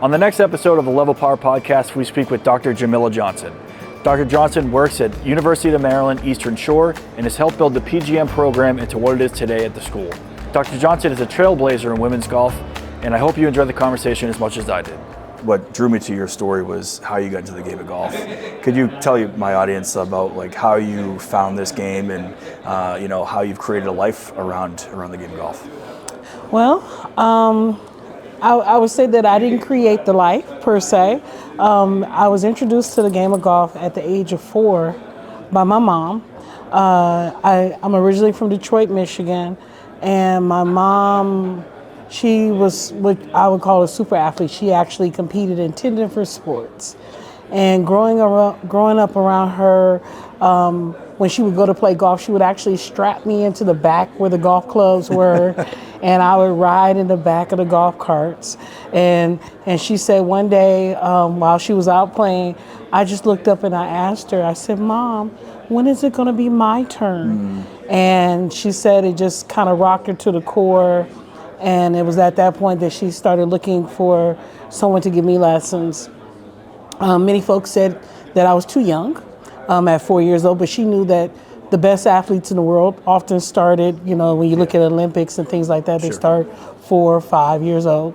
On the next episode of the Level Par podcast, we speak with Dr. Jamila Johnson. Dr. Johnson works at University of Maryland Eastern Shore and has helped build the PGM program into what it is today at the school. Dr. Johnson is a trailblazer in women's golf, and I hope you enjoyed the conversation as much as I did. What drew me to your story was how you got into the game of golf. Could you tell my audience about like how you found this game and how you've created a life around the game of golf? Well, I would say that I didn't create the life per se. I was introduced to the game of golf at the age of 4 by my mom. I'm originally from Detroit, Michigan, and my mom, she was what I would call a super athlete. She actually competed in 10 different sports. And growing up around her, when she would go to play golf, she would actually strap me into the back where the golf clubs were, and I would ride in the back of the golf carts. And she said one day, while she was out playing, I just looked up and I asked her, I said, "Mom, when is it going to be my turn?" And she said it just kind of rocked her to the core. And it was at that point that she started looking for someone to give me lessons. Many folks said that I was too young at 4 years old, but she knew that the best athletes in the world often started, when you look at Olympics and things like that, they start 4 or 5 years old.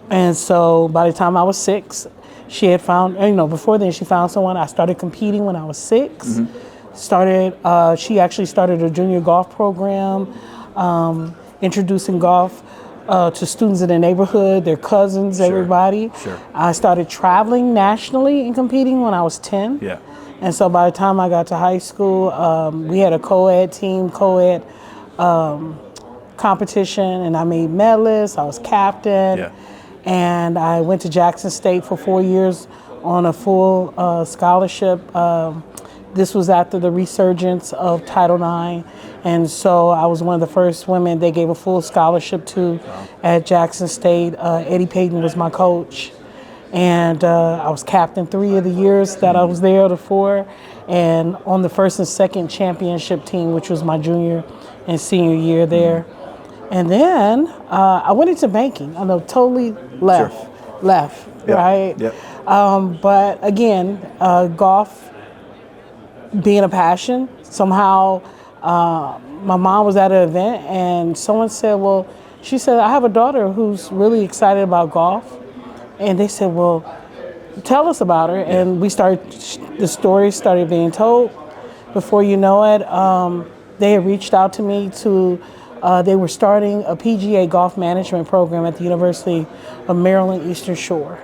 And so by the time I was 6, she had found, before then she found someone. I started competing when I was 6. She actually started a junior golf program, introducing golf to students in the neighborhood, their cousins, everybody. I started traveling nationally and competing when I was 10. And so by the time I got to high school, we had a co-ed team, competition, and I made medalists. I was captain. And I went to Jackson State for 4 years on a full scholarship. This was after the resurgence of Title IX. And so I was one of the first women they gave a full scholarship to at Jackson State. Eddie Payton was my coach. And I was captain 3 of the years that I was there, the 4, and on the first and second championship team, which was my junior and senior year there. And then I went into banking. I know, totally left, right? But again, golf being a passion, somehow my mom was at an event and someone said, she said, "I have a daughter who's really excited about golf." And they said, "Well, tell us about her." And the story started being told. Before you know it, they had reached out to me they were starting a PGA Golf Management program at the University of Maryland Eastern Shore.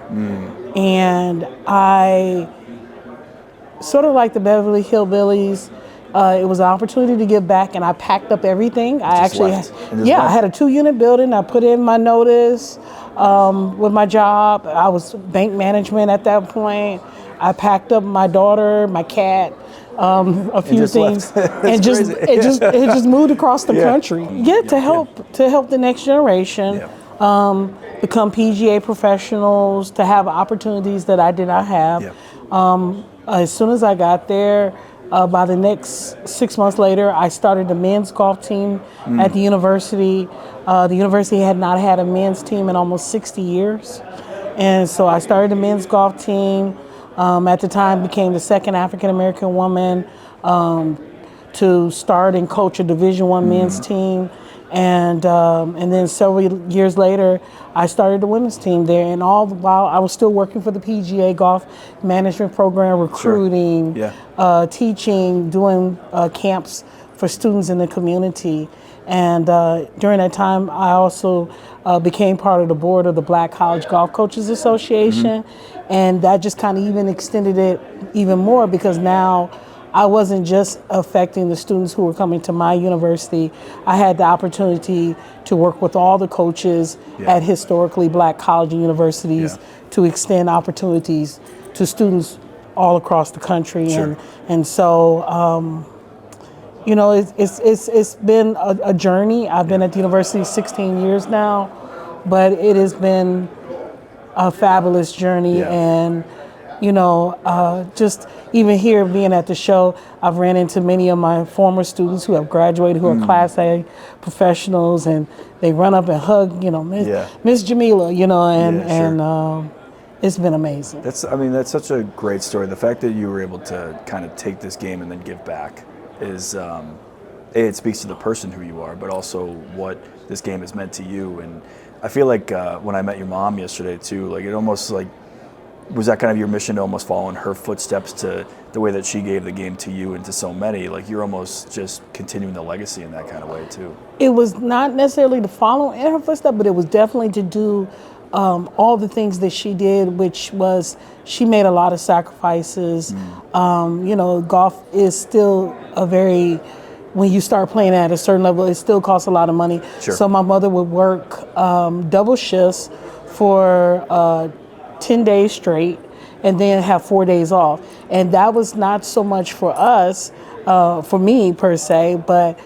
And I, sort of like the Beverly Hillbillies, it was an opportunity to give back, and I packed up everything. I had a 2-unit building. I put in my notice with my job. I was bank management at that point. I packed up my daughter, my cat, a few things, and it just moved across the country. To help the next generation become PGA professionals, to have opportunities that I did not have. As soon as I got there, by the next 6 months later, I started the men's golf team at the university. The university had not had a men's team in almost 60 years. And so I started the men's golf team. At the time, became the second African-American woman to start and coach a Division I men's team. And then several years later, I started the women's team there. And all the while, I was still working for the PGA Golf Management program, recruiting, teaching, doing camps for students in the community. And during that time, I also became part of the board of the Black College Golf Coaches Association. And that just kind of even extended it even more, because now I wasn't just affecting the students who were coming to my university. I had the opportunity to work with all the coaches at historically Black colleges and universities to extend opportunities to students all across the country. And so, it's been a journey. I've been at the university 16 years now, but it has been a fabulous journey. And just even here being at the show, I've ran into many of my former students who have graduated, who are Class A professionals, and they run up and hug, Miss Jamila, and it's been amazing. That's such a great story. The fact that you were able to kind of take this game and then give back is, it speaks to the person who you are, but also what this game has meant to you. And I feel like when I met your mom yesterday too, like it almost like, was that kind of your mission to almost follow in her footsteps to the way that she gave the game to you and to so many? Like you're almost just continuing the legacy in that kind of way too. It was not necessarily to follow in her footsteps, but it was definitely to do all the things that she did, which was she made a lot of sacrifices. Golf is still a very, when you start playing at a certain level, it still costs a lot of money. Sure. So my mother would work double shifts for 10 days straight and then have 4 days off. And that was not so much for us, for me per se, but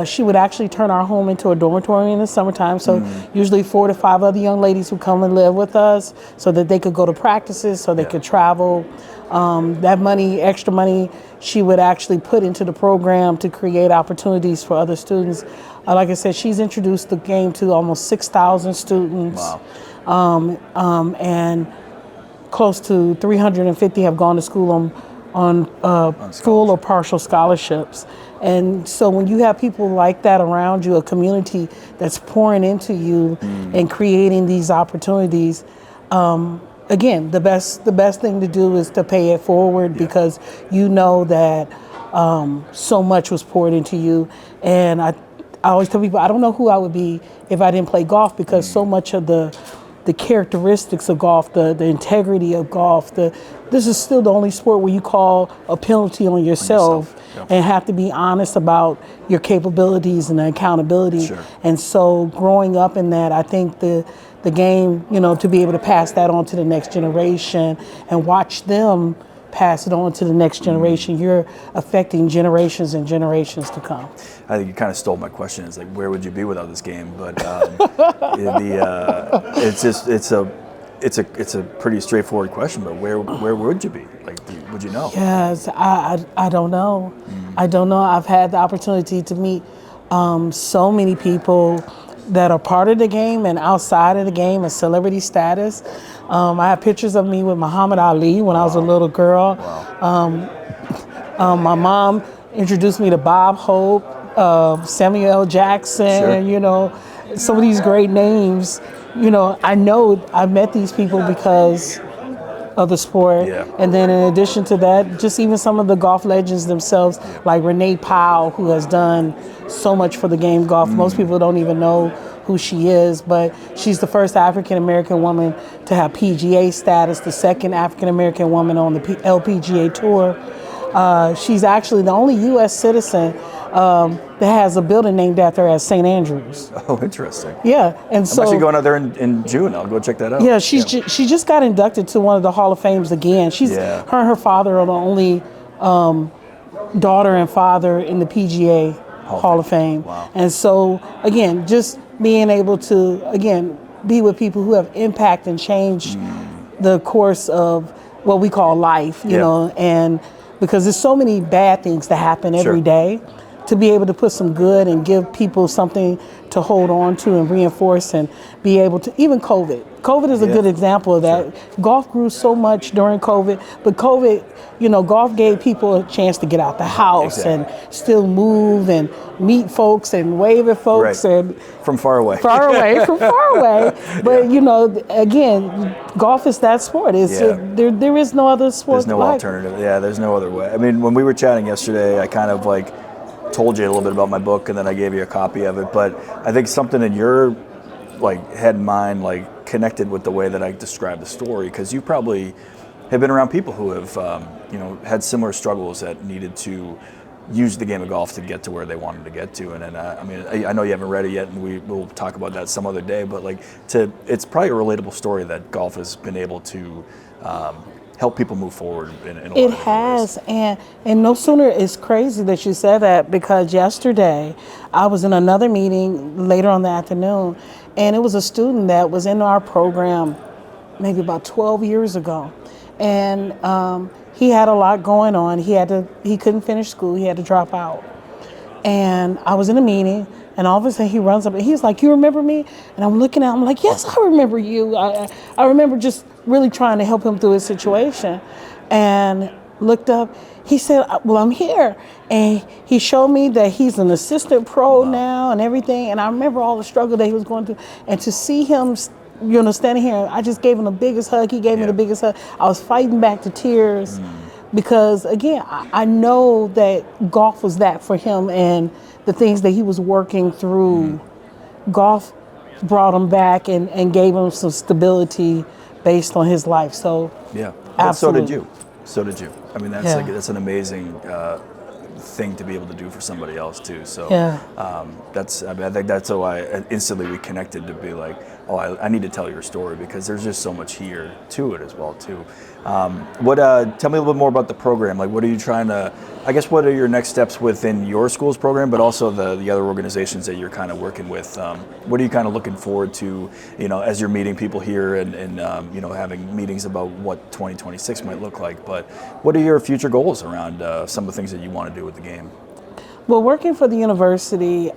she would actually turn our home into a dormitory in the summertime. So usually 4 to 5 other young ladies would come and live with us so that they could go to practices, so they could travel. That money, extra money, she would actually put into the program to create opportunities for other students. Like I said, she's introduced the game to almost 6,000 students. Wow. And close to 350 have gone to school on full or partial scholarships. And so when you have people like that around you, a community that's pouring into you and creating these opportunities, again, the best thing to do is to pay it forward because you know that so much was poured into you. And I always tell people, I don't know who I would be if I didn't play golf, because so much of the characteristics of golf, the integrity of golf, this is still the only sport where you call a penalty on yourself. And have to be honest about your capabilities and the accountability. Sure. And so growing up in that, I think the game, to be able to pass that on to the next generation and watch them pass it on to the next generation, you're affecting generations and generations to come. I think you kind of stole my question. It's like, where would you be without this game? But it's a pretty straightforward question. But where would you be? Like, would you know? Yes, I don't know. I don't know. I've had the opportunity to meet so many people that are part of the game and outside of the game and celebrity status. I have pictures of me with Muhammad Ali when I was a little girl. Wow. My mom introduced me to Bob Hope, Samuel L. Jackson, some of these great names. I know I met these people because of the sport. Yeah. And then in addition to that, just even some of the golf legends themselves, like Renee Powell, who has done so much for the game of golf. Most people don't even know who she is, but she's the first African-American woman to have PGA status, the second African-American woman on the LPGA Tour. She's actually the only U.S. citizen that has a building named after her at St. Andrews. Oh, interesting. Yeah, and so I'm actually going out there in June. I'll go check that out. Yeah, she just got inducted to one of the Hall of Fames again. Her and her father are the only daughter and father in the PGA Hall of Fame. Wow. And so again, just being able to be with people who have impact and changed the course of what we call life, you know, and because there's so many bad things that happen every day. To be able to put some good and give people something to hold on to and reinforce and be able to, even COVID. COVID is a good example of that. Golf grew so much during COVID, but COVID, golf gave people a chance to get out the house and still move and meet folks and wave at folks and from far away. From far away. But again, golf is that sport. There is no other sport. There's no alternative. Yeah, there's no other way. I mean, when we were chatting yesterday, I kind of told you a little bit about my book, and then I gave you a copy of it. But I think something in your head and mind connected with the way that I described the story, because you probably have been around people who have had similar struggles that needed to use the game of golf to get to where they wanted to get to. And I know you haven't read it yet, and we'll talk about that some other day. But it's probably a relatable story that golf has been able to help people move forward in a lot of It has, ways. And no sooner, it's crazy that you said that, because yesterday I was in another meeting later on the afternoon, and it was a student that was in our program maybe about 12 years ago, and he had a lot going on. He couldn't finish school. He had to drop out, and I was in a meeting. And all of a sudden he runs up and he's like, "You remember me?" And I'm looking at him like, "Yes, I remember you." I remember just really trying to help him through his situation. And looked up, he said, "Well, I'm here." And he showed me that he's an assistant pro now and everything. And I remember all the struggle that he was going through. And to see him, standing here, I just gave him the biggest hug. He gave me the biggest hug. I was fighting back the tears because, again, I know that golf was that for him, and the things that he was working through, golf brought him back and gave him some stability based on his life. So yeah, absolutely. So did you. I mean, that's an amazing thing to be able to do for somebody else too. So I think that's why instantly we connected to be like, oh, I need to tell your story, because there's just so much here to it as well too. Tell me a little bit more about the program. Like, what are you trying to, I guess, what are your next steps within your school's program, but also the other organizations that you're kind of working with? What are you kind of looking forward to, as you're meeting people here and having meetings about what 2026 might look like? But what are your future goals around some of the things that you want to do with the game? Well, working for the university,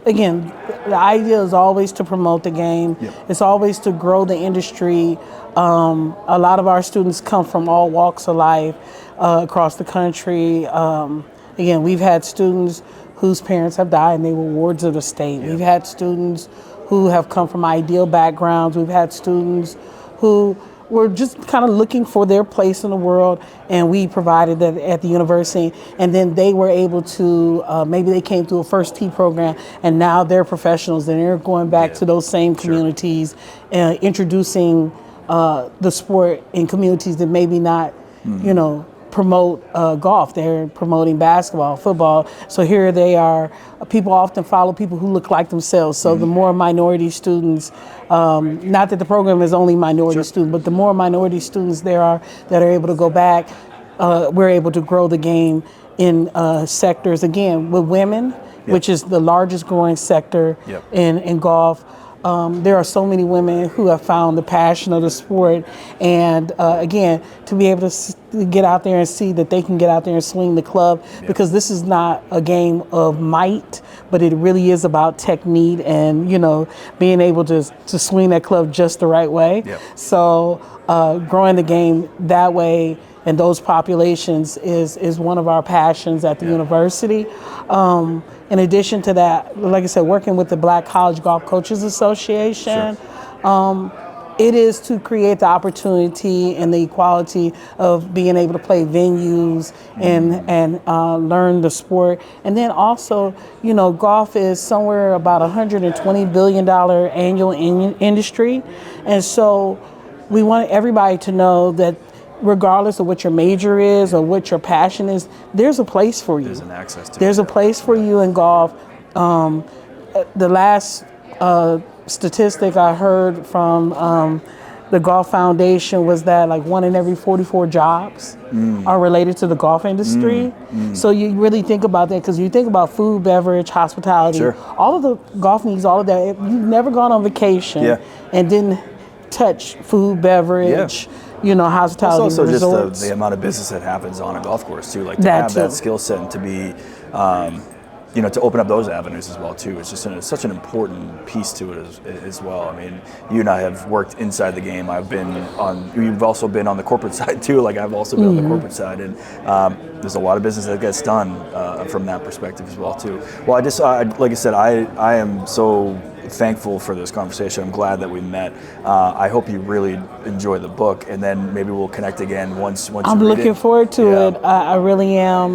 again, the idea is always to promote the game. Yep. It's always to grow the industry. A lot of our students come from all walks of life across the country. Again, we've had students whose parents have died and they were wards of the state. Yep. We've had students who have come from ideal backgrounds. We've had students who were just kind of looking for their place in the world, and we provided that at the university. And then they were able to, maybe they came through a first tee program, and now they're professionals, and they're going back to those same communities, introducing the sport in communities that maybe not, promote golf. They're promoting basketball, football. So here they are. People often follow people who look like themselves. So the more minority students, not that the program is only minority students, but the more minority students there are that are able to go back, we're able to grow the game in sectors, again, with women, which is the largest growing sector in golf. There are so many women who have found the passion of the sport, and again, to be able to get out there and see that they can get out there and swing the club, because this is not a game of might, but it really is about technique and being able to swing that club just the right way. So growing the game that way and those populations is one of our passions at the university. In addition to that, like I said, working with the Black College Golf Coaches Association, it is to create the opportunity and the equality of being able to play venues and learn the sport. And then also, golf is somewhere about $120 billion annual industry. And so we want everybody to know that regardless of what your major is or what your passion is, there's a place for you. There's an access to There's a place for you in golf. The last statistic I heard from the Golf Foundation was that like 1 in every 44 jobs are related to the golf industry. So you really think about that, because you think about food, beverage, hospitality, all of the golf needs, all of that. If you've never gone on vacation and didn't touch food, beverage, hospitality, it's also resorts. just the amount of business that happens on a golf course too. Like to have that skill set and to be, to open up those avenues as well too. It's just such an important piece to it as well. I mean, you and I have worked inside the game. You've also been on the corporate side too. Like I've also been on the corporate side, and there's a lot of business that gets done from that perspective as well too. Well, like I said, I am so thankful for this conversation. I'm glad that we met. I hope you really enjoy the book, and then maybe we'll connect again once I'm looking forward to it. I really am,